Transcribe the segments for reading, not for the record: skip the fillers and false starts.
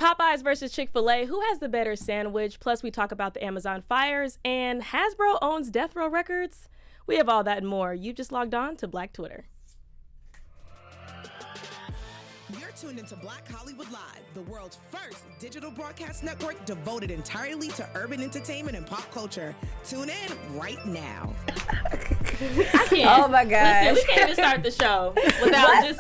Popeyes versus Chick-Fil-A. Who has the better sandwich? Plus, we talk about the Amazon fires. And Hasbro owns Death Row Records. We have all that and more. You just logged on to Black Twitter. You're tuned into Black Hollywood Live, the world's first digital broadcast network devoted entirely to urban entertainment and pop culture. Tune in right now. I can't. Oh my gosh. Listen, we can't even start the show without just.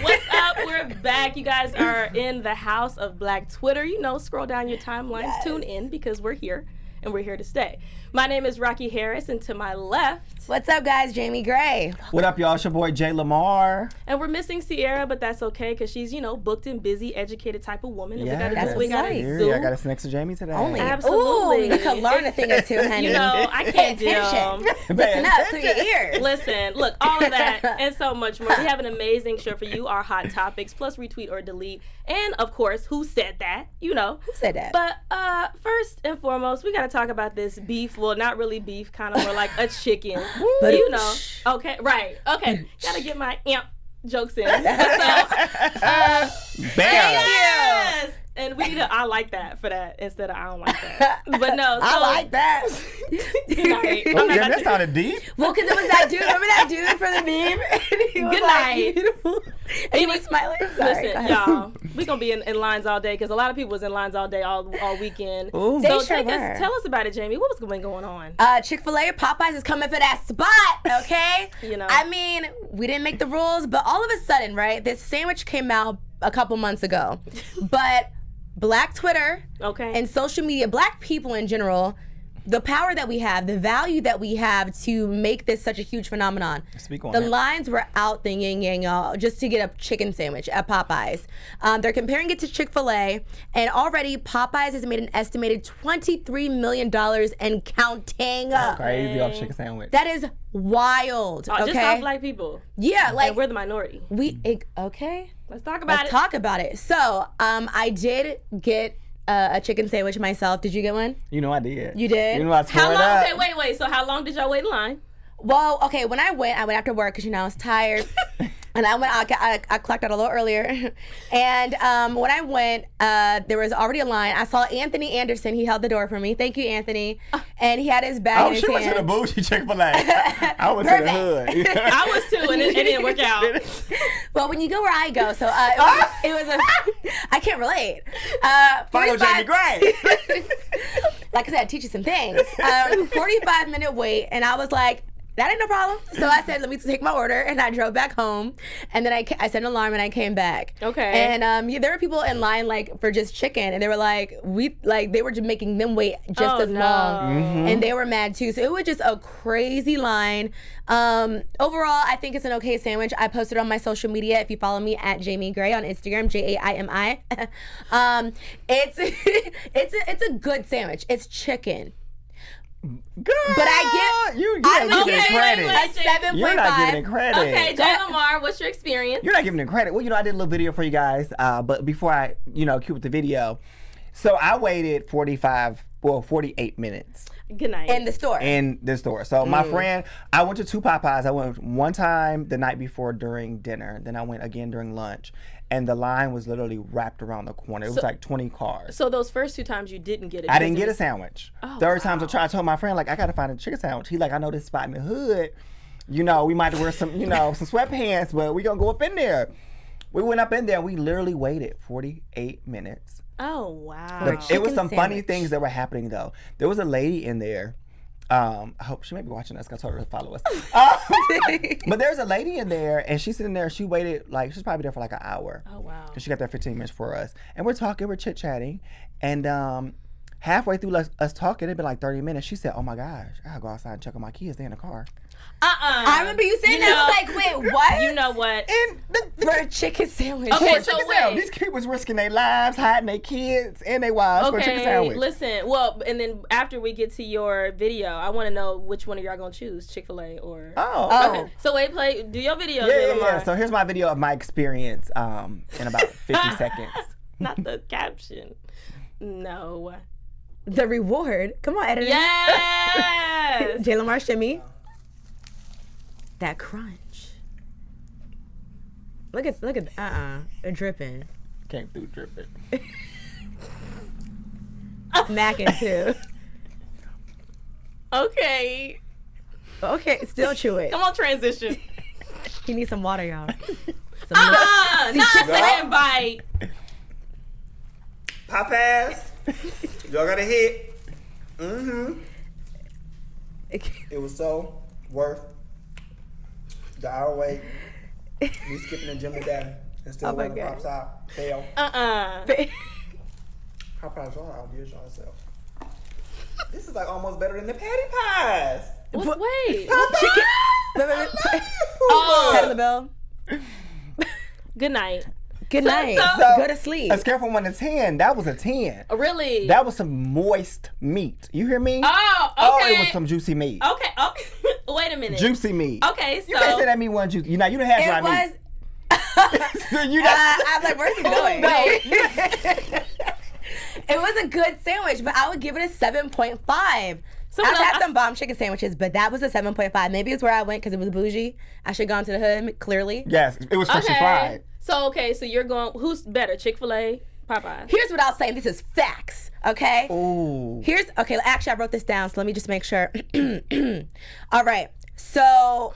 What's up? We're back. You guys are in the house of Black Twitter. You know, scroll down your timelines, yes. Tune in because we're here and we're here to stay. My name is Rocky Harris, and to my left... What's up, guys? Jamie Gray. What up, y'all? It's your boy, Jay Lamar. And we're missing Sierra, but that's okay, because she's, you know, booked and busy, educated type of woman. And yeah, we gotta Zoom. I got to sit next to Jamie today. Only. Absolutely. Ooh, you can learn a thing or two, honey. You know, I can't deal. Listen up through your ears. Listen, look, all of that and so much more. We have an amazing show for you, our hot topics, plus retweet or delete. And, of course, who said that? You know. Who said that? But first and foremost, we got to talk about this beef. Well, not really beef. Kind of more like a chicken, but you know. Okay, right. Okay, gotta get my jokes in. So, bam. Yes. And we need to, I like that for that instead of I don't like that. But no, so, I like that. Right. Oh, yeah, that sounded deep. Well, because it was that dude. Remember that dude for the meme? And he was Good like, night. Beautiful. And he was smiling. Sorry, listen, y'all, we gonna be in lines all day because a lot of people was in lines all day, all weekend. Ooh. So They sure were. tell us about it, Jamie. What was going on? Chick-fil-A, Popeyes is coming for that spot, okay? You know. I mean, we didn't make the rules, but all of a sudden, right, this sandwich came out a couple months ago. But Black Twitter and social media, Black people in general, the power that we have, the value that we have to make this such a huge phenomenon. Speak on the that. lines were out the yin yang, y'all, just to get a chicken sandwich at Popeyes. They're comparing it to Chick-fil-A, and already Popeyes has made an estimated $23 million and counting. That's crazy off chicken sandwich. That is wild. Okay, just all Black people. Yeah, like and we're the minority. Okay. Let's talk about it. Let's talk about it. So, I did get a chicken sandwich myself. Did you get one? You know I did. You did? You know I tore How it long? up. Okay, wait. So how long did y'all wait in line? Well, okay, when I went after work because, you know, I was tired. And I clocked out a little earlier. And when I went, there was already a line. I saw Anthony Anderson. He held the door for me. Thank you, Anthony. And he had his bag in his hand. Oh, she went to the bougie Chick-fil-A. I went to the hood. I was too, and it didn't work out. Well, when you go where I go, so it was I can't relate. Follow Jamie Gray. Like I said, I teach you some things. 45-minute wait, and I was like, that ain't no problem. So I said, let me take my order, and I drove back home. And then I set an alarm, and I came back. Okay. And there were people in line like for just chicken, and they were like, they were just making them wait just as long, and they were mad too. So it was just a crazy line. Overall, I think it's an okay sandwich. I posted on my social media. If you follow me at Jamie Gray on Instagram, JAIMI. It's a good sandwich. It's chicken. Girl, But I you're not giving it credit. A 7.5. You're not giving it credit. Okay, Jay Lamar, what's your experience? You're not giving it credit. Well, you know, I did a little video for you guys, but before I, cue with the video, so I waited 48 minutes. Good night. In the store. So my friend, I went to 2 Popeyes. I went one time the night before during dinner. Then I went again during lunch. And the line was literally wrapped around the corner. It was like 20 cars. So those first 2 times you didn't get it. I didn't get a sandwich. Oh, Third time I told my friend, like, I got to find a chicken sandwich. He like, I know this spot in the hood. You know, we might wear some, some sweatpants, but we going to go up in there. We went up in there. We literally waited 48 minutes. Oh, wow. It was some funny things that were happening, though. There was a lady in there. I hope she may be watching us. I told her to follow us. But there's a lady in there, and she's sitting there. She waited she's probably there for like an hour. Oh wow! And she got there 15 minutes for us, and we're talking, we're chit chatting, and halfway through us talking, it'd been like 30 minutes. She said, "Oh my gosh, I gotta go outside and check on my kids. They're in the car." I remember you saying that. I was like, wait, what? You know what? For a chicken sandwich. Okay, so wait. These people was risking their lives, hiding their kids and their wives for a chicken sandwich. Listen. Well, and then after we get to your video, I want to know which one of y'all gonna choose, Chick-fil-A or. Oh. Okay. So do your video. Yeah. So here's my video of my experience in about 50 seconds. Not the caption. No. The reward. Come on, editor. Yes. Jay Lamar shimmy. That crunch. Look at they're dripping. came through dripping. Smacking too. Okay. Okay, still chew it. Come on, transition. He needs some water, y'all. Not second bite. Popeyes. Y'all got a hit. It was so worth the hour wait. Me skipping the gym today and still wearing the pops out. Fail. Popeyes, y'all outdid yourself. This is like almost better than the patty pies. Wait. Chicken. Oh. Head of the bell. Good night. Good night. So, go to sleep. A scale from 1 to 10, that was a 10. Really? That was some moist meat. You hear me? Oh, okay. Oh, it was some juicy meat. Okay. Wait a minute. Juicy meat. Okay, so. You can't say that meat wasn't juicy. You know, you didn't have dry meat. I'm like, where's he going? It was a good sandwich, but I would give it a 7.5. I've had some bomb chicken sandwiches, but that was a 7.5. Maybe it's where I went because it was bougie. I should have gone to the hood, clearly. Yes, it was freshly fried. So you're going, who's better, Chick-Fil-A, Popeyes? Here's what I'll say, and this is facts, okay? Ooh. Actually, I wrote this down, so let me just make sure. All right, so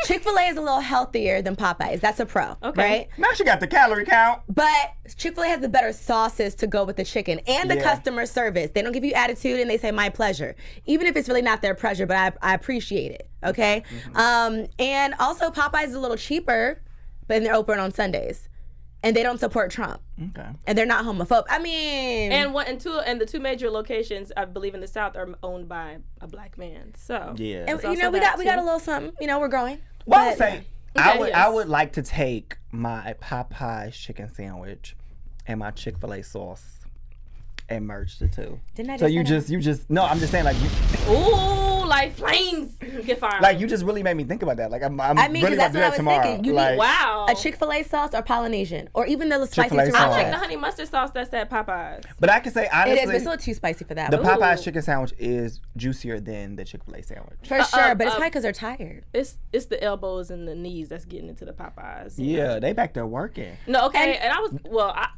Chick-fil-A is a little healthier than Popeyes. That's a pro, right? Now she got the calorie count. But Chick-fil-A has the better sauces to go with the chicken and the customer service. They don't give you attitude and they say, my pleasure. Even if it's really not their pleasure, but I appreciate it, okay? And also Popeyes is a little cheaper, but they're open on Sundays. And they don't support Trump. Okay. And they're not homophobic. I mean... And the two major locations, I believe in the South, are owned by a black man. So... Yeah. And, we got a little something. We're growing. Well, I would say, I would like to take my Popeyes chicken sandwich and my Chick-fil-A sauce and merge the two. Didn't I so just you just no, I'm just saying like you. Ooh, like flames get fired. Like you just really made me think about that. Like I'm really about to do that tomorrow. Thinking. You like, need a Chick-fil-A sauce or Polynesian or even the spicy Chick-fil-A sauce. I like the honey mustard sauce that's at Popeyes. But I can say honestly, it is. But it's a little too spicy for that. The Popeyes chicken sandwich is juicier than the Chick-fil-A sandwich. For sure, but it's probably because they're tired. It's the elbows and the knees that's getting into the Popeyes. Yeah, they back there working. No, okay, and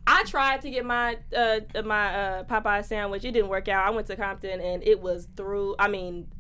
I tried to get my my Popeye sandwich. It didn't work out. I went to Compton and it was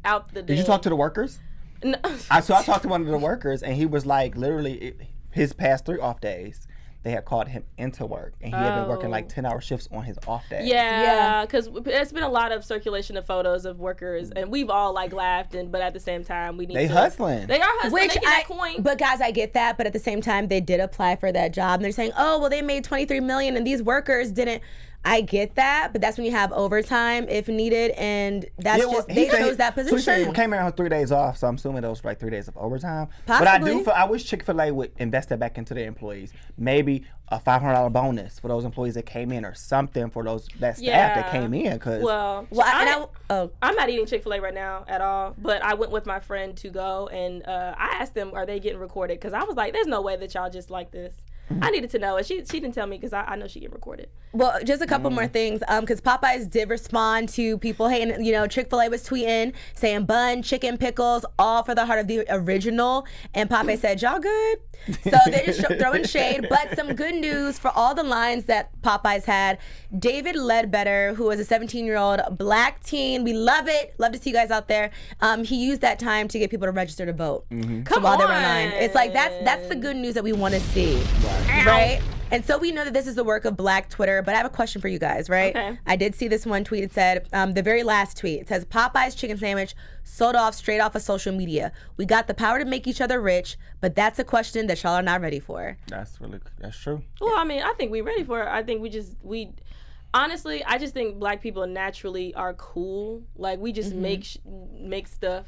out the day. Did you talk to the workers? No. I talked to one of the workers and he was like literally his past 3 off days. They had called him into work, and he had been working like 10-hour shifts on his off days. Yeah, because there's been a lot of circulation of photos of workers, and we've all like laughed, but at the same time, we need to. Hustling. They are hustling. They get that coin. But guys, I get that, but at the same time, they did apply for that job, and they're saying, oh, well, they made $23 million, and these workers didn't. I get that, but that's when you have overtime if needed, and that's they chose that position. So he said he came in on 3 days off, so I'm assuming those were like 3 days of overtime. Possibly. But I wish Chick-fil-A would invest that back into their employees. Maybe a $500 bonus for those employees that came in, or something for that staff that came in. I'm not eating Chick-fil-A right now at all, but I went with my friend to go, and I asked them, are they getting recorded? Because I was like, there's no way that y'all just like this. I needed to know, and she didn't tell me because I know she get recorded. Well, just a couple more things, because Popeyes did respond to people. Hey, and Chick-fil-A was tweeting saying bun, chicken, pickles, all for the heart of the original. And Popeyes said, y'all good? So they're just throwing shade. But some good news for all the lines that Popeyes had. David Ledbetter, who was a 17-year-old black teen, we love it. Love to see you guys out there. He used that time to get people to register to vote. Come while on. they were in line. It's like that's the good news that we want to see. Right? And so we know that this is the work of Black Twitter, but I have a question for you guys, right? Okay. I did see this one tweet. It said, the very last tweet, it says, Popeye's chicken sandwich sold off straight off of social media. We got the power to make each other rich, but that's a question that y'all are not ready for. That's true. Well, I think we're ready for it. I think honestly, I just think black people naturally are cool. Like, we just make stuff.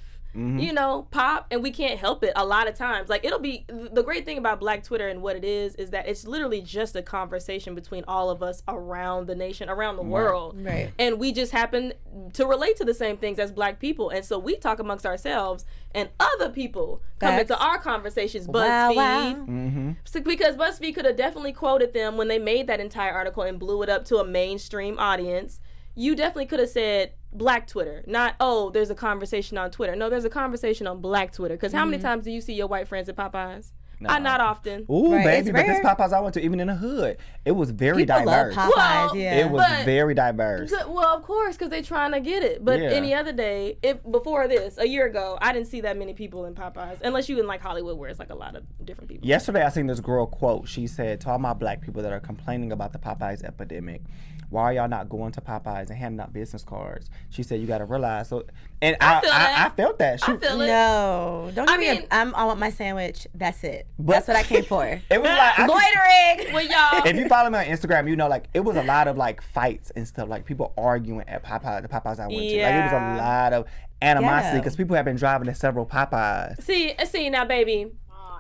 Pop, and we can't help it a lot of times. Like, it'll be the great thing about Black Twitter and what it is that it's literally just a conversation between all of us around the nation, around the world. Right. And we just happen to relate to the same things as black people. And so we talk amongst ourselves, and other people come into our conversations. BuzzFeed. So, because BuzzFeed could have definitely quoted them when they made that entire article and blew it up to a mainstream audience. You definitely could have said Black Twitter, not, there's a conversation on Twitter. No, there's a conversation on Black Twitter. Because how many times do you see your white friends at Popeyes? No. Not often. Ooh, Right, it's baby, but this rare. Popeyes I went to, even in the hood, it was very People diverse. love Popeyes, Well, yeah. It was But- very diverse. Well, of course, because they're trying to get it. But Yeah. any other day, before this, a year ago, I didn't see that many people in Popeyes. Unless you in like Hollywood, where it's like a lot of different people. Yesterday, I seen this girl quote. She said, to all my black people that are complaining about the Popeyes epidemic, why are y'all not going to Popeyes and handing out business cards? She said, you got to realize. So, and I felt that. I feel it. No, don't give me. I want my sandwich. That's it. That's what I came for. It was like Loitering. Well, y'all. if you follow me on Instagram, you know, like it was a lot of like fights and stuff, like people arguing at Popeyes, the Popeyes I went to. Like it was a lot of animosity because people have been driving to several Popeyes. See now, baby.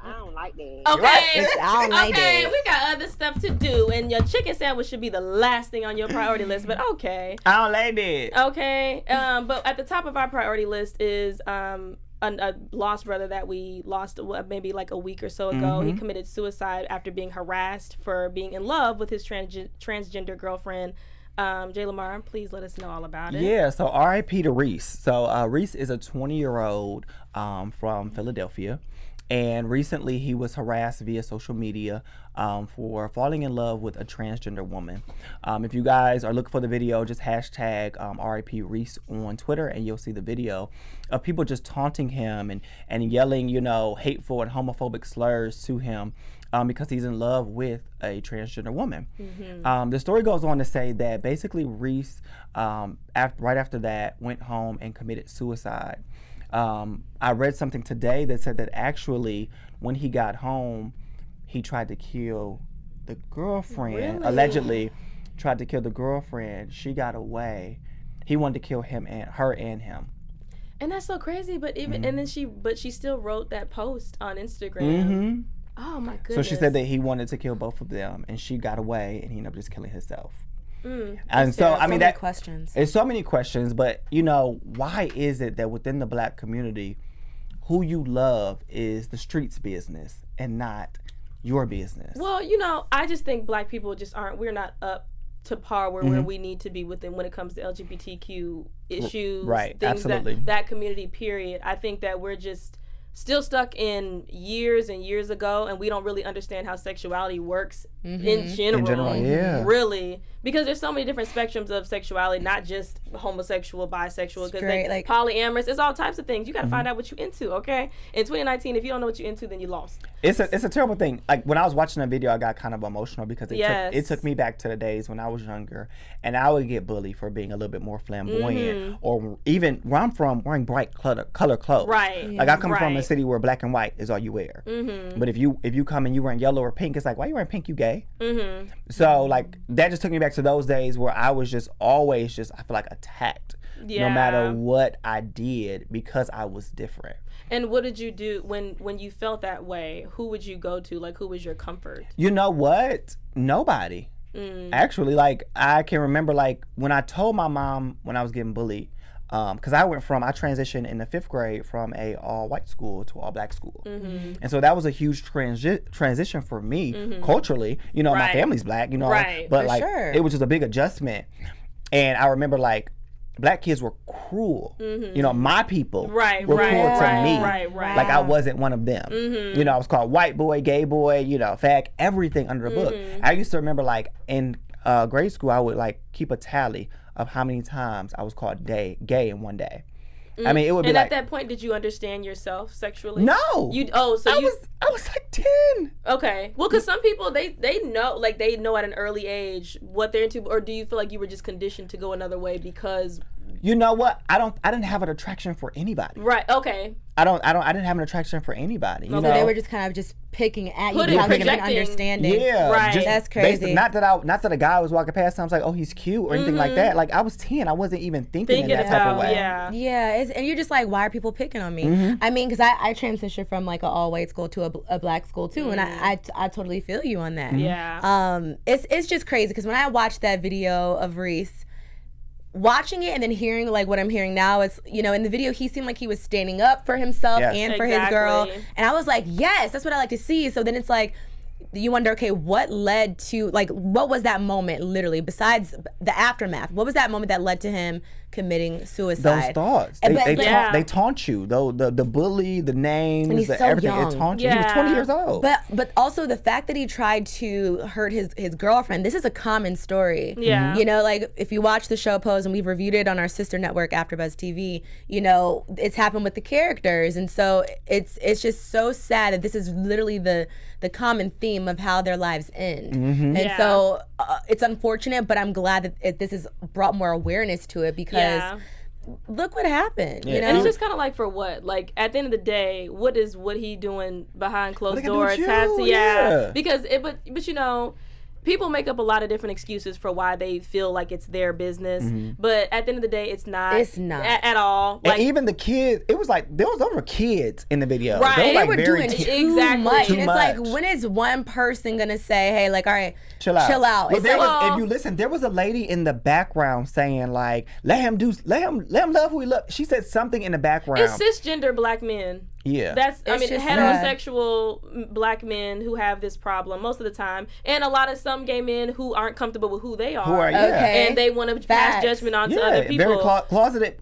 I don't like that. Okay, I don't like okay, that. we got other stuff to do, and your chicken sandwich should be the last thing on your priority list. But okay, I don't like that. okay. But at the top of our priority list is a lost brother that we lost maybe like a week or so ago. He committed suicide after being harassed for being in love with his transgender girlfriend. Jay Lamar, please let us know all about it. Yeah, so R.I.P. to Reese. So Reese is a 20-year-old from Philadelphia. And recently he was harassed via social media for falling in love with a transgender woman. If you guys are looking for the video, just hashtag RIP Reese on Twitter and you'll see the video of people just taunting him and yelling, you know, hateful and homophobic slurs to him because he's in love with a transgender woman. The story goes on to say that basically Reese, right after that, went home and committed suicide. I read something today that said that actually when he got home, he tried to kill the girlfriend. Really? Allegedly tried to kill the girlfriend. She got away. He wanted to kill her and him. And that's so crazy. But even and then she still wrote that post on Instagram. Oh my goodness. So she said that he wanted to kill both of them, and she got away, and he ended up just killing himself. And so, I mean, many questions. It's so many questions, but you know, why is it that within the black community, who you love is the streets business and not your business? Well, you know, I just think black people just we're not up to par where we need to be when it comes to LGBTQ issues. Right, things absolutely. That community, period. I think that we're just still stuck in years and years ago, and we don't really understand how sexuality works in general. In general, yeah. Really. Because there's so many different spectrums of sexuality, not just homosexual, bisexual, because like polyamorous, it's all types of things. You got to find out what you're into, okay? In 2019, if you don't know what you're into, then you lost. It's a terrible thing. Like when I was watching that video, I got kind of emotional because it took me back to the days when I was younger, and I would get bullied for being a little bit more flamboyant, or even where I'm from, wearing bright color clothes. Right. Like I come from a city where black and white is all you wear. But if you come and you wearing yellow or pink, it's like, why you wearing pink? You gay? So like that just took me back to those days where I was just always I feel like attacked, no matter what I did, because I was different. And what did you do when you felt that way? Who would you go to? Like, who was your comfort? You know what? Nobody. Actually, like I can remember like when I told my mom when I was getting bullied, because I transitioned in the 5th grade from a all-white school to all-black school. And so that was a huge transition for me culturally. You know, my family's black, you know, but like it was just a big adjustment. And I remember like black kids were cruel. You know, my people were cruel to me. Like I wasn't one of them. You know, I was called white boy, gay boy, you know, fag, everything under the book. I used to remember like in grade school, I would like keep a tally of how many times I was called gay in one day. I mean, it would be like. And at that point, did you understand yourself sexually? No. I was like 10. Okay. Well, because some people they know at an early age what they're into, or do you feel like you were just conditioned to go another way because? You know what? I didn't have an attraction for anybody. Right. Okay. I didn't have an attraction for anybody. You know? They were just kind of just picking at you, projecting. understanding. Yeah, right. That's crazy. Not that a guy was walking past, and I was like, oh, he's cute or anything like that. Like I was 10, I wasn't even thinking in that type of way. Yeah, and you're just like, why are people picking on me? I mean, because I transitioned from like an all-white school to a black school too, and I totally feel you on that. Yeah. It's just crazy because when I watched that video of Reese, watching it and then hearing like what I'm hearing now, it's, you know, in the video he seemed like he was standing up for himself and for his girl, and I was like, yes, that's what I like to see. So then it's like you wonder, okay, what was that moment literally besides the aftermath? What was that moment that led to him committing suicide. Those thoughts. They taunt you. Though the bully, the names, and he's so everything. young. It taunts you. He was 20 years old. But also the fact that he tried to hurt his girlfriend. This is a common story. Yeah. You know, like if you watch the show Pose, and we've reviewed it on our sister network AfterBuzz TV, you know, it's happened with the characters. And so it's just so sad that this is literally the common theme of how their lives end. Mm-hmm. And so it's unfortunate, but I'm glad that this has brought more awareness to it because look what happened. You know? And it's just kind of like, for what? Like, at the end of the day, what he doing behind closed doors? Because but you know, people make up a lot of different excuses for why they feel like it's their business, but at the end of the day, it's not. It's not at all. Like, and even the kids, it was like there were kids in the video. Right, they were doing too much. Too it's much. like, when is one person gonna say, "Hey, like, all right, chill out"? Well, if you listen, there was a lady in the background saying, like, let him love who he loves. She said something in the background. It's cisgender black men. Yeah, heterosexual black men who have this problem most of the time, and a lot of some gay men who aren't comfortable with who they are, and they want to pass judgment on to other people. Very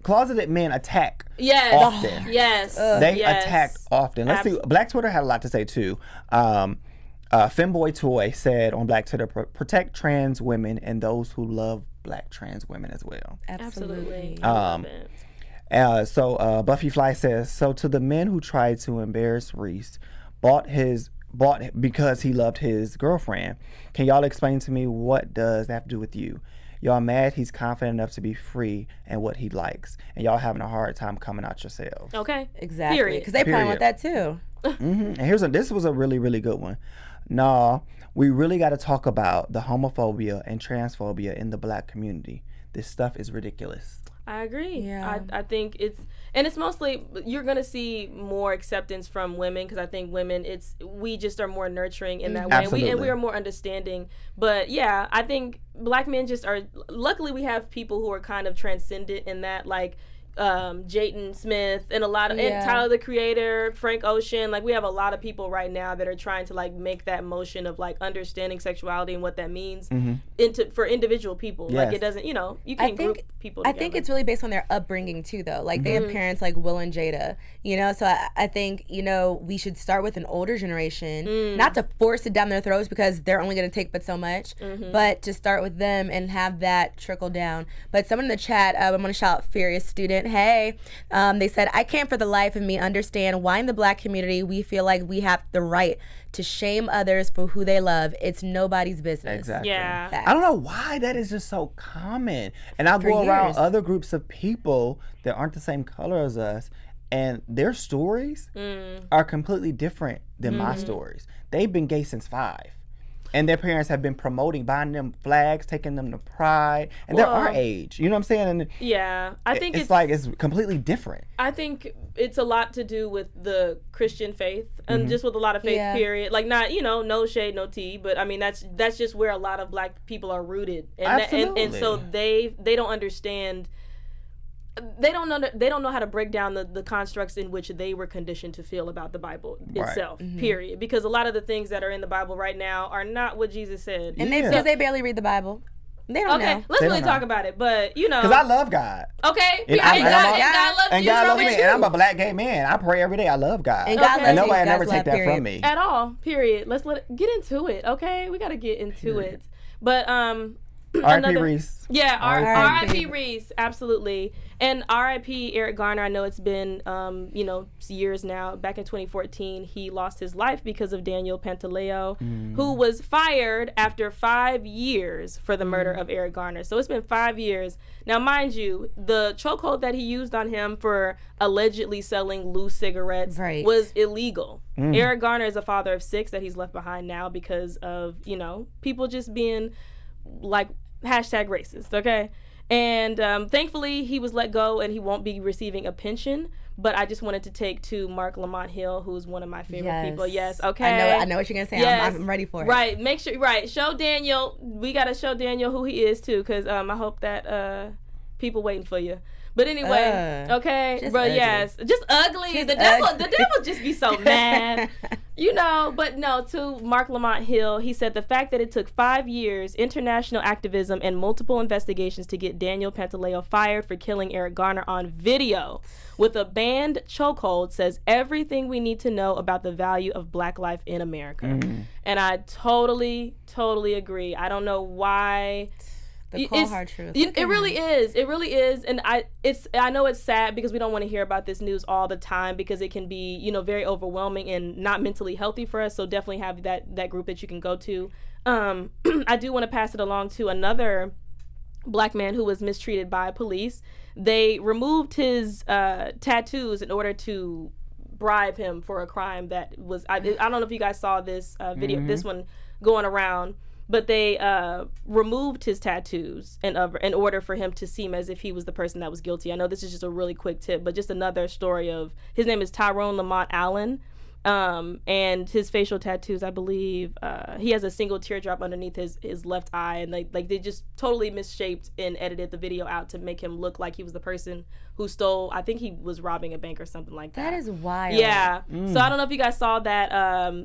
closeted men attack. Often. They attack often. Let's see. Black Twitter had a lot to say too. Femboy Toy said on Black Twitter, protect trans women and those who love black trans women as well. Absolutely. So Buffy Fly says, so to the men who tried to embarrass Reese, bought because he loved his girlfriend, can y'all explain to me what does that have to do with you? Y'all mad he's confident enough to be free and what he likes, and y'all having a hard time coming out yourselves. Okay, exactly. Because they probably want that too. Mm-hmm. And this was a really, really good one. Nah, we really got to talk about the homophobia and transphobia in the black community. This stuff is ridiculous. I agree. Yeah. I think it's mostly, you're going to see more acceptance from women, because I think women, we just are more nurturing in that way. Absolutely. And we are more understanding. But yeah, I think black men just are, luckily we have people who are kind of transcendent in that, like Jayden Smith and a lot of and Tyler the Creator, Frank Ocean. Like, we have a lot of people right now that are trying to like make that motion of like understanding sexuality and what that means for individual people. Yes. Like, it doesn't, you know, you can't group people together. I think it's really based on their upbringing too, though. Like, they have parents like Will and Jada, you know. So I think, you know, we should start with an older generation, not to force it down their throats because they're only going to take but so much, but to start with them and have that trickle down. But someone in the chat, I'm going to shout Furious Student. Hey, they said, I can't for the life of me understand why in the black community we feel like we have the right to shame others for who they love. It's nobody's business. Exactly. Yeah. Facts. I don't know why that is just so common. And I'll go around other groups of people that aren't the same color as us, and their stories are completely different than my stories. They've been gay since 5. And their parents have been promoting, buying them flags, taking them to Pride, and they're our age. You know what I'm saying? And I think it's like it's completely different. I think it's a lot to do with the Christian faith and just with a lot of faith. Period. Like, not, you know, no shade, no tea, but I mean that's just where a lot of black people are rooted, and so they don't understand. They don't know how to break down the constructs in which they were conditioned to feel about the Bible itself, period. Because a lot of the things that are in the Bible right now are not what Jesus said. And because they barely read the Bible. They don't know. Let's really talk about it. But, you know. Because I love God. Okay. And God loves me. And I'm a black gay man. I pray every day. I love God. And God loves and nobody you. never take that from me. At all. Period. Let's get into it. Okay? We got to get into it. But, R.I.P. Reese. Yeah, R.I.P. Reese, absolutely. And R.I.P. Eric Garner. I know it's been, years now. Back in 2014, he lost his life because of Daniel Pantaleo, who was fired after 5 years for the murder of Eric Garner. So it's been 5 years. Now, mind you, the chokehold that he used on him for allegedly selling loose cigarettes was illegal. Eric Garner is a father of 6 that he's left behind now because of, people just being like #racist, okay? And thankfully he was let go and he won't be receiving a pension. But I just wanted to take to Mark Lamont Hill, who's one of my favorite people. Yes, okay. I know what you're gonna say. Yes. I'm ready for it. Right. Make sure. Right. Show Daniel. We gotta show Daniel who he is too, because I hope that people waiting for you. But anyway, okay, but ugly. Yes, just ugly. The devil just be so mad. But no, to Mark Lamont Hill, he said the fact that it took 5 years, international activism, and multiple investigations to get Daniel Pantaleo fired for killing Eric Garner on video with a banned chokehold says everything we need to know about the value of Black life in America. And I totally agree. I don't know why. The cold hard truth. It really is. It really is. And I know it's sad because we don't want to hear about this news all the time because it can be, very overwhelming and not mentally healthy for us. So definitely have that group that you can go to. I do want to pass it along to another Black man who was mistreated by police. They removed his tattoos in order to bribe him for a crime that was, I don't know if you guys saw this video, this one going around. But they removed his tattoos in order for him to seem as if he was the person that was guilty. I know this is just a really quick tip, but just another story of, his name is Tyrone Lamont Allen, and his facial tattoos, I believe, he has a single teardrop underneath his left eye, and they just totally misshaped and edited the video out to make him look like he was the person who stole, I think he was robbing a bank or something like that. That is wild. Yeah. So I don't know if you guys saw that.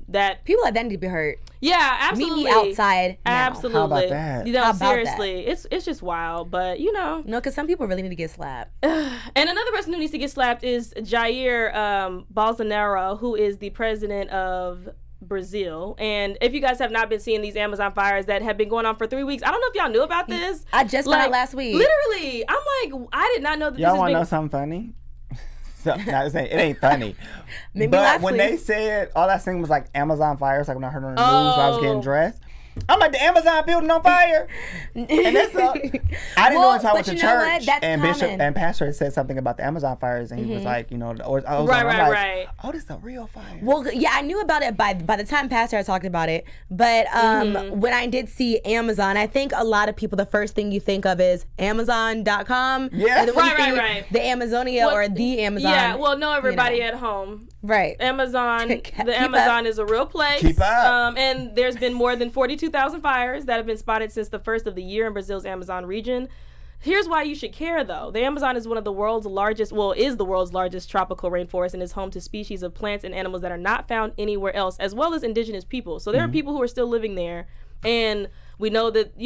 That people like that need to be hurt. Yeah, absolutely. Meet me outside now. Absolutely. How about that? How about seriously, that? it's just wild, but No, because some people really need to get slapped. And another person who needs to get slapped is Jair Bolsonaro, who is the president of Brazil. And if you guys have not been seeing these Amazon fires that have been going on for 3 weeks, I don't know if y'all knew about this. I just found out last week. Literally, I'm like, I did not know that. Y'all want to know something funny? It ain't funny. But when they said, all I seen was like Amazon fires, like when I heard on the news while I was getting dressed. I'm like, the Amazon building on fire. And that's I didn't know until I went to church. And Bishop and Pastor had said something about the Amazon fires, and he was like, right. Oh, this is a real fire. Well, yeah, I knew about it by the time Pastor had talked about it. But when I did see Amazon, I think a lot of people, the first thing you think of is Amazon.com. Yeah, right. The Amazonia or the Amazon. Yeah, well, know everybody at home. Right. Amazon, the Amazon is a real place. Keep up. And there's been more than 42,000 fires that have been spotted since the first of the year in Brazil's Amazon region. Here's why you should care, though. The Amazon is one of the world's largest, is the world's largest tropical rainforest and is home to species of plants and animals that are not found anywhere else, as well as indigenous people. So there are people who are still living there. And we know that,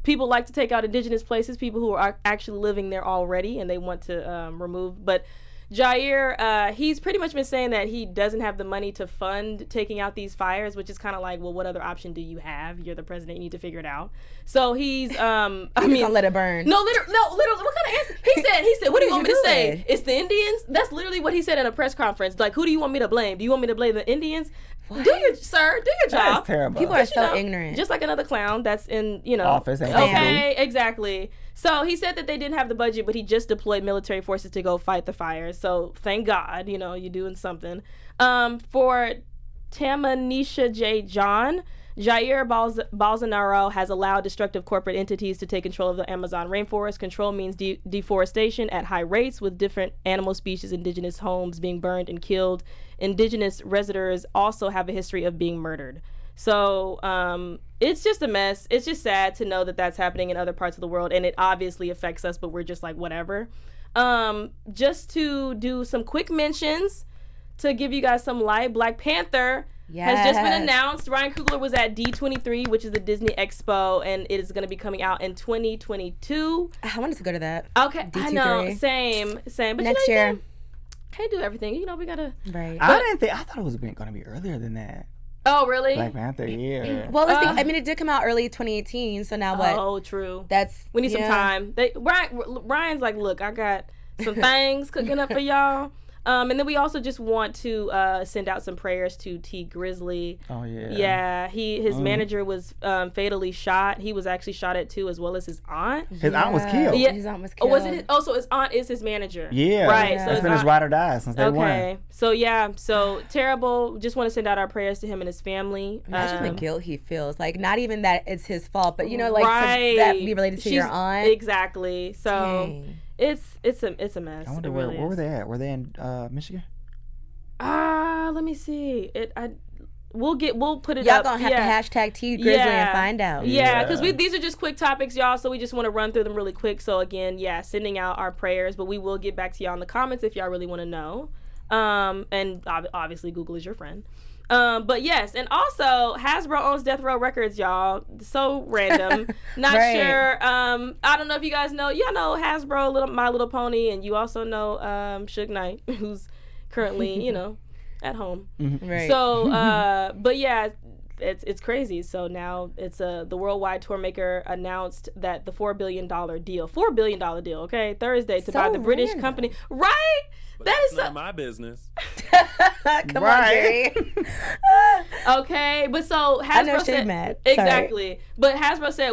people like to take out indigenous places, people who are actually living there already, and they want to remove. But Jair, he's pretty much been saying that he doesn't have the money to fund taking out these fires, which is kind of like, well, what other option do you have? You're the president, you need to figure it out. So he's, gonna let it burn. No, literally, what kind of answer? He said, what do you want me to say? It's the Indians? That's literally what he said in a press conference. Like, who do you want me to blame? Do you want me to blame the Indians? What? Do your job. That's terrible. People are so ignorant. Just like another clown that's in, office. Okay, exactly. So he said that they didn't have the budget, but he just deployed military forces to go fight the fires. So thank God, you're doing something. For Tamanisha J. John, Jair Bolsonaro has allowed destructive corporate entities to take control of the Amazon rainforest. Control means deforestation at high rates, with different animal species, indigenous homes being burned and killed. Indigenous residents also have a history of being murdered. So it's just a mess. It's just sad to know that that's happening in other parts of the world, and it obviously affects us, but we're just like, whatever. Just to do some quick mentions to give you guys some light, Black Panther has just been announced. Ryan Coogler was at D23, which is the Disney Expo, and it is going to be coming out in 2022. I wanted to go to that. Okay, D23. I know, same. But next year. Can't do everything. We gotta. Right. I thought it was going to be earlier than that. Oh, really? Black Panther, yeah. Well, let's see. I mean, it did come out early 2018, so now what? Oh, true. We need some time. Ryan's like, look, I got some things cooking up for y'all. And then we also just want to send out some prayers to T. Grizzly. Oh, yeah. Yeah, his manager was fatally shot. He was actually shot at, too, as well as his aunt. His aunt was killed. Yeah. His aunt was killed. Was it? So his aunt is his manager. Yeah. Right. Yeah. So it's been his ride or die since day one. Okay. So terrible. Just want to send out our prayers to him and his family. Imagine the guilt he feels. Like, not even that it's his fault, but, to that be related to your aunt. Exactly. So... Dang. It's a mess. I wonder where were they at? Were they in Michigan? Let me see. We'll put it y'all up. Y'all gonna have to hashtag T Grizzly and find out. Yeah, because these are just quick topics, y'all. So we just want to run through them really quick. So again, sending out our prayers, but we will get back to y'all in the comments if y'all really want to know. And obviously Google is your friend. But yes, and also Hasbro owns Death Row Records, y'all. So random. Not sure. I don't know if you guys know. Y'all know Hasbro, My Little Pony, and you also know Suge Knight, who's currently, at home. Right. So, but yeah, it's crazy. So now it's the worldwide tour maker announced that the $4 billion deal, okay, Thursday to buy the British company. Right? But that that's is not my business. Come on, Jerry. Okay, but so Hasbro said mad. Exactly. But Hasbro said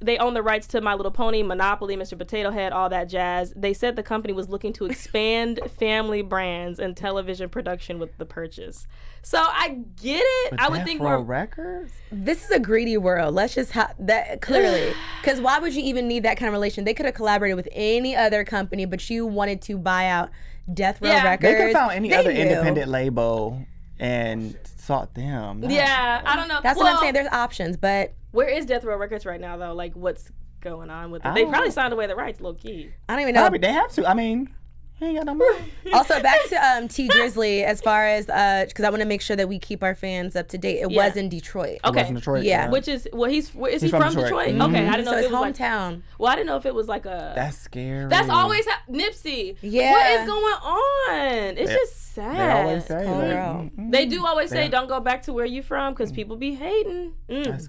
they own the rights to My Little Pony, Monopoly, Mr. Potato Head, all that jazz. They said the company was looking to expand family brands and television production with the purchase. So I get it. But I would think more more records. This is a greedy world. Let's just that clearly, because why would you even need that kind of relation? They could have collaborated with any other company, but you wanted to buy out Death Row Records. They could have found any other independent label and sought them. Yeah, I don't know. That's what I'm saying. There's options, but where is Death Row Records right now, though? Like, what's going on with it? They probably signed away the rights, low key. I don't even know. They have to. I mean, he ain't got no money. Also, back to T Grizzly, as far as because I want to make sure that we keep our fans up to date. It was in Detroit. Okay, it was in Detroit, yeah. Which is he's from Detroit? Mm-hmm. Okay, I didn't know So if his it was hometown. Like, well, I didn't know if it was like a. That's scary. That's always Nipsey. Yeah. What is going on? It's just sad. They always say They do always say don't go back to where you from because people be hating. It's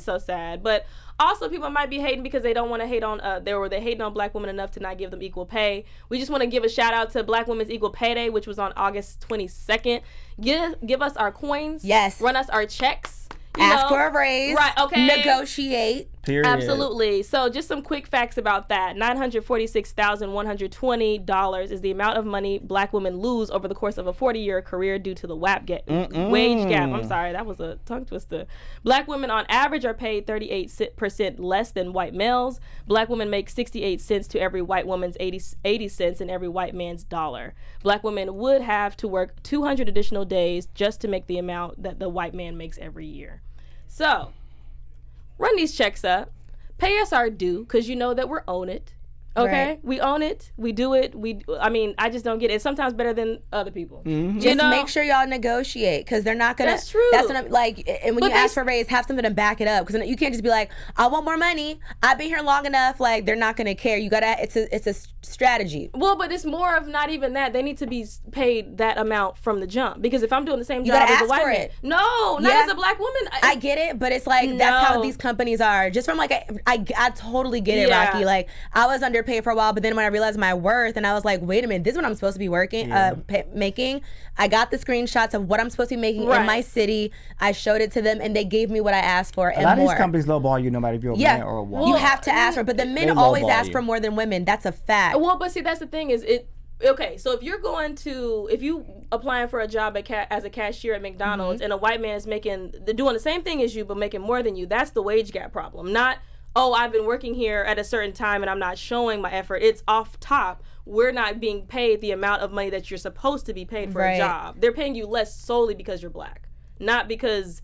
so sad, but. Also, people might be hating because they don't want to hate on they hating on black women enough to not give them equal pay. We just want to give a shout out to Black Women's Equal Pay Day, which was on August 22nd. Give us our coins. Yes. Run us our checks. Ask for a raise. Right, okay. Negotiate. Period. Absolutely. So just some quick facts about that. $946,120 is the amount of money black women lose over the course of a 40-year career due to the wage gap. I'm sorry, that was a tongue twister. Black women on average are paid 38% less than white males. Black women make 68 cents to every white woman's 80 cents and every white man's dollar. Black women would have to work 200 additional days just to make the amount that the white man makes every year. So, run these checks up. Pay us our due, because you know that we're own it. Okay? Right. We own it. We do it. I just don't get it. It's sometimes better than other people. Mm-hmm. Just make sure y'all negotiate, because they're not going to. That's true. That's what I'm like. And when you ask for a raise, have something to back it up, because you can't just be like, I want more money. I've been here long enough. Like, they're not going to care. You got to, it's a strategy. Well, but it's more of not even that. They need to be paid that amount from the jump, because if I'm doing the same job as a white man. No, not as a black woman. I get it, but it's like, that's how these companies are. Just from like, I totally get it, Rocky. Like, I was underpaid for a while, but then when I realized my worth, and I was like, wait a minute, this is what I'm supposed to be making. I got the screenshots of what I'm supposed to be making in my city. I showed it to them, and they gave me what I asked for and more. A lot of these companies lowball you no matter if you're a man or a woman. You have to ask for it, but the men always ask for more than women. That's a fact. Well, but see, that's the thing is okay, so if you applying for a job as a cashier at McDonald's, and a white man is doing the same thing as you but making more than you, that's the wage gap problem. Not, I've been working here at a certain time and I'm not showing my effort. It's off top. We're not being paid the amount of money that you're supposed to be paid for a job. They're paying you less solely because you're black, not because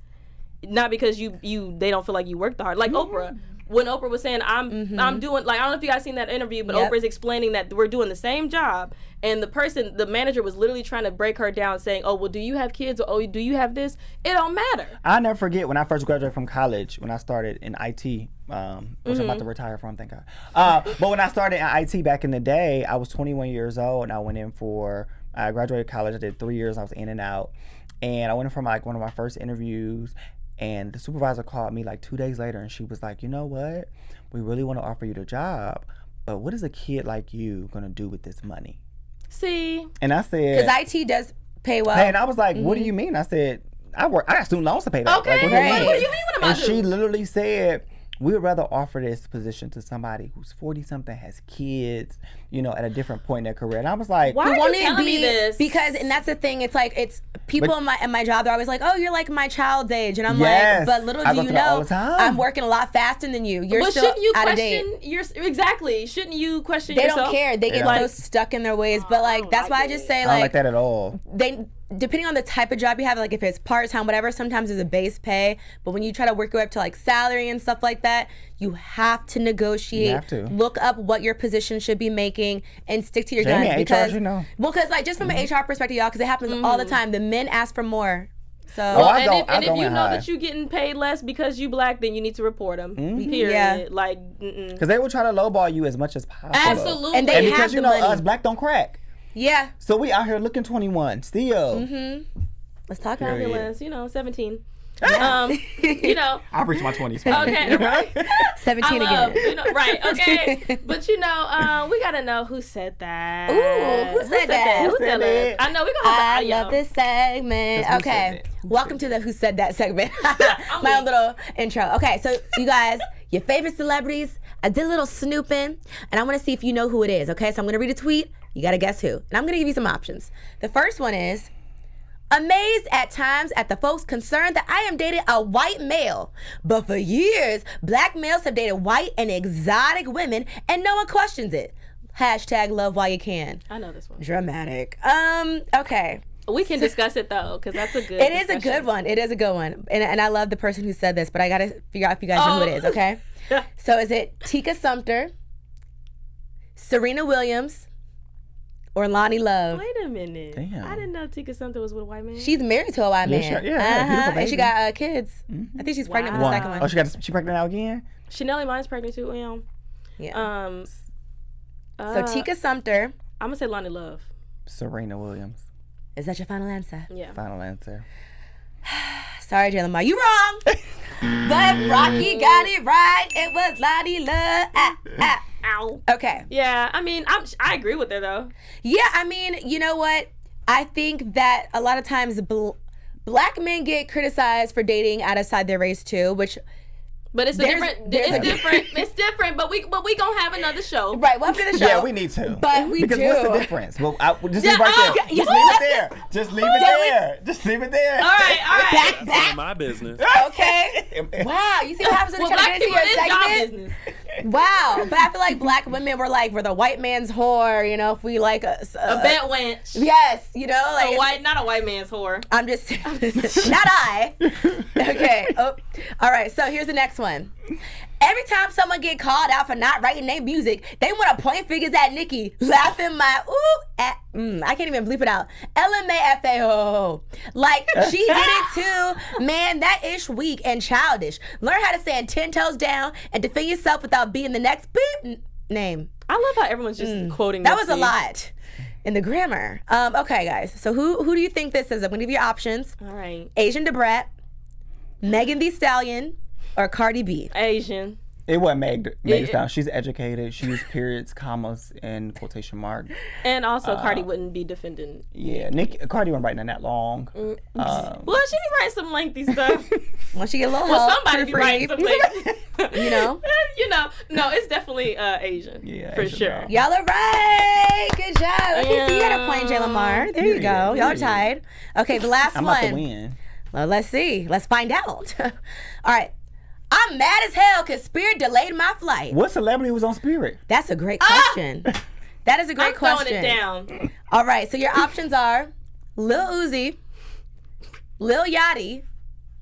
you they don't feel like you worked hard. Like Oprah. When Oprah was saying, I'm doing, like, I don't know if you guys seen that interview, but Oprah's explaining that we're doing the same job, and the manager was literally trying to break her down, saying, oh, well, do you have kids, or oh, do you have this? It don't matter. I'll never forget when I first graduated from college, when I started in IT, which I'm about to retire from, thank God. But when I started in IT back in the day, I was 21 years old, and I graduated college, I did 3 years, I was in and out, and I went in for like one of my first interviews. And the supervisor called me like 2 days later, and she was like, you know what? We really want to offer you the job, but what is a kid like you going to do with this money? See? And I said... Because IT does pay well. And I was like, what do you mean? I said, I got student loans to pay back. Okay, like, what do you mean? What am I doing? And she literally said, we would rather offer this position to somebody who's 40-something, has kids, at a different point in their career. And I was like, why are you telling me this? Because, and that's the thing, it's like, people in my job, they're always like, oh, you're like my child's age. And I'm like, but little do you know, I'm working a lot faster than you. You're still out of date. Exactly. Shouldn't you question yourself? They don't care. They get so stuck in their ways. But like, that's why I just say, I don't like that at all. Depending on the type of job you have, like if it's part-time, whatever, sometimes there's a base pay. But when you try to work your way up to like salary and stuff like that, you have to negotiate. You have to. Look up what your position should be making and stick to your guns. Because, well, because like just from an HR perspective, y'all, because it happens all the time. The men ask for more. So and if you know that you're getting paid less because you black, then you need to report them. Period. Yeah. Like, because they will try to lowball you as much as possible. Absolutely. And they have because the money. us black don't crack. Yeah. So we out here looking 21 still. Let's talk about it. Fabulous. 17. I've reached my 20s. Okay, right. 17 again. Right, okay. But we gotta know who said that. Ooh, who said that? Who said that? I know, we gonna have the audio. love this segment. Okay. Welcome to the Who Said That segment. My own little intro. Okay, so you guys, your favorite celebrities, I did a little snooping, and I want to see if you know who it is, okay? So I'm going to read a tweet. You got to guess who. And I'm going to give you some options. The first one is, amazed at times at the folks concerned that I am dating a white male. But for years, black males have dated white and exotic women, and no one questions it. Hashtag love while you can. I know this one. Dramatic. Okay. We can discuss it though, because that's a good It is a good one. It is a good one. And I love the person who said this, but I got to figure out if you guys know who it is, okay? So is it Tika Sumter, Serena Williams, or Lonnie Love? Wait a minute. Damn. I didn't know Tika Sumter was with a white man. She's married to a white man. Sure. Yeah, beautiful And she baby. got kids. I think she's pregnant with the second one. Oh, she pregnant now again? Chanel Iman's pregnant too. Yeah. So Tika Sumter. I'm gonna say Lonnie Love. Serena Williams. Is that your final answer? Yeah. Final answer. Sorry, Jalen Ma. You wrong. But Rocky got it right. It was Lonnie Love. Ow. Okay. Yeah. I mean, I agree with her though. Yeah, I mean, you know what? I think that a lot of times black men get criticized for dating outside their race too, which... But it's It's different. But we gonna have another show. Right, we'll have another show. Yeah, we need to. But we because do. what's the difference? Well, just leave right there. Just leave it there. Just leave it there. Just leave it there. All right. That's my business. Okay. Wow, you see what happens when Well, they try black to people get into is your job segment? business. Wow, but I feel like black women we're the white man's whore, you know, if we like a bed wench. Yes, you know, like Not a white man's whore. I'm just not I. Okay. Oh, all right. So here's the next one. Every time someone get called out for not writing their music, they want to point fingers at Nicki, laughing my I can't even bleep it out. LMAFAO. Like she did it too. Man, that ish weak and childish. Learn how to stand 10 toes down and defend yourself without being the next beep name. I love how everyone's just quoting That was a Nipsey. lot in the grammar. Okay, guys. So who do you think this is? I'm gonna give you options. All right. Asian DeBrat, Megan Thee Stallion, or Cardi B. Asian. It wasn't Meg Thee Stallion. She's educated. She used periods, commas, and quotation marks. And also, Cardi wouldn't be defending. Yeah, Cardi wasn't writing that long. Well, she be writing some lengthy stuff. Once you get a little Well, help, somebody be writing some lengthy. you know. No, it's definitely Asian. Yeah, for Asian sure. girl. Y'all are right. Good job. Okay, so you got a point, Jay Lamar. There you go. Y'all are tied. Okay, the last I'm one. about to win. Well, let's see. Let's find out. All right. I'm mad as hell because Spirit delayed my flight. What celebrity was on Spirit? That's a great question. That is a great I'm question. throwing it down. All right, so your options are Lil Uzi, Lil Yachty,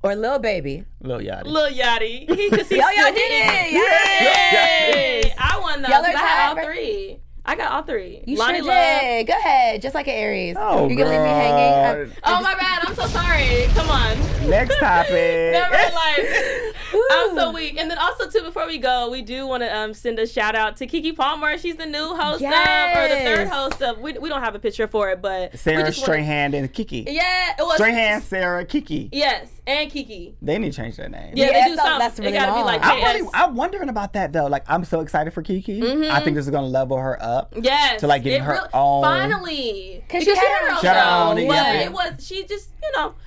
or Lil Baby. Lil Yachty. Lil Yachty. Because he's Y'all still did hitting. it. Yay! I won though. Y'all are 'cause I had all tied. three. I got all three. You Lonnie sure Love. did. Go ahead. Just like an Aries. Oh, You're going to leave me hanging? Oh my bad. I'm so sorry. Come on. Next topic. Never in life. I'm so weak. And then also too, before we go, we do want to send a shout out to Keke Palmer. She's the new host or the third host of. We don't have a picture for it, but Sarah Strahan and Kiki. Yeah, it was Strahan, Sarah, Kiki. Yes, and Kiki. They need to change their name. Yeah, they do something. That's really it gotta be long. like KS. I'm wondering about that though. Like, I'm so excited for Kiki. I think this is gonna level her up. Yes, To like getting her own. Finally, Because she had her own She had her own, But yeah. it was she just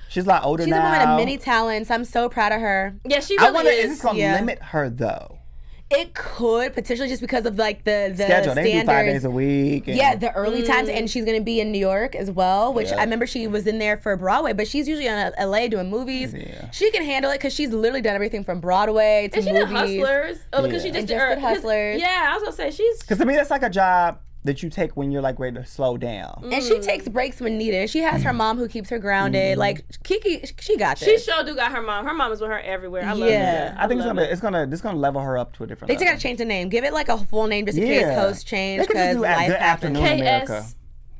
She's a lot older She's now. a woman of many talents. I'm so proud of her. yeah she I really wonder, is. is this gonna limit her though? It could potentially just because of like the Schedule. standards. They do 5 days a week. And Yeah, the early times, and she's gonna be in New York as well, which Yeah. I remember she was in there for Broadway, but she's usually on LA doing movies. Yeah. She can handle it because she's literally done everything from Broadway to And she did movies. Hustlers. Oh, because she Yeah. just And just did Hustlers. Yeah, I was gonna say she's. Because to me, that's like a job that you take when you're like ready to slow down. And she takes breaks when needed. She has her mom who keeps her grounded. Like Kiki, she got She this. sure do got her mom. Her mom is with her everywhere. I love Yeah. it. I think love it's gonna level her up to a different They just level. gotta change the name. Give it like a full name just in case hosts change They could just because do life Good happens. Afternoon America.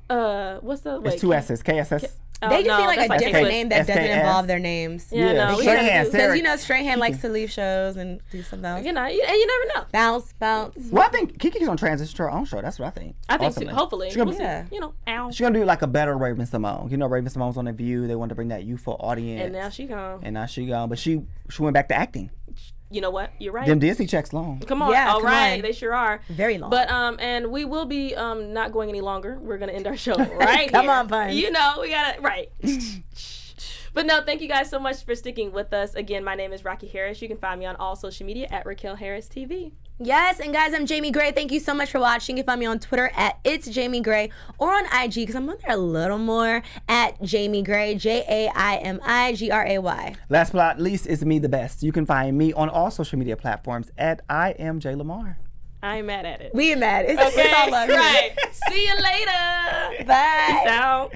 KS. What's the? It's 2 S's. KSS. They just need like a that's different SKS. name that doesn't SKS. involve their names. Yeah, no, we Strahan, gotta do- Sarah. Because, you know, Strahan likes to leave shows and do something else. You know, and you never know. Bounce. Well, I think Kiki's gonna transition to her own show. That's what I think. I think Ultimately. too, hopefully. She's gonna, We'll see. Yeah. You know, ow. she's gonna do like a better Raven Simone. You know, Raven Simone's on The View. They wanted to bring that youthful audience. And now she gone. And now she gone. But she went back to acting. You know what? You're right. Them Disney checks long. Come on. Yeah, All come right. on. They sure are. Very long. But and we will be not going any longer. We're gonna end our show right Come here. on, Buns. You know, we gotta right. But no, thank you guys so much for sticking with us. Again, my name is Rocky Harris. You can find me on all social media at Raquel Harris TV. Yes, and guys, I'm Jamie Gray. Thank you so much for watching. You can find me on Twitter at It's Jamie Gray or on IG because I'm on there a little more at Jamie Gray, JAIMIGRAY. Last but not least is me the best. You can find me on all social media platforms at I am J Lamar. I ain't mad at it. We ain't mad. It's Okay, all love here. right. See you later. Bye. Peace out.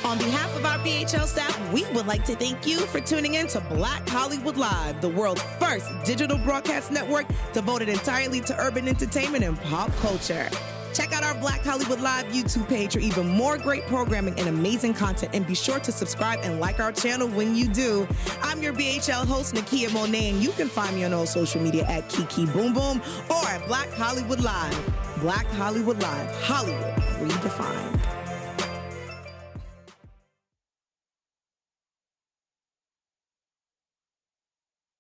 On behalf of our BHL staff, we would like to thank you for tuning in to Black Hollywood Live, the world's first digital broadcast network devoted entirely to urban entertainment and pop culture. Check out our Black Hollywood Live YouTube page for even more great programming and amazing content, and be sure to subscribe and like our channel when you do. I'm your BHL host, Nakia Monet, and you can find me on all social media at Kiki Boom Boom or at Black Hollywood Live. Black Hollywood Live, Hollywood redefined.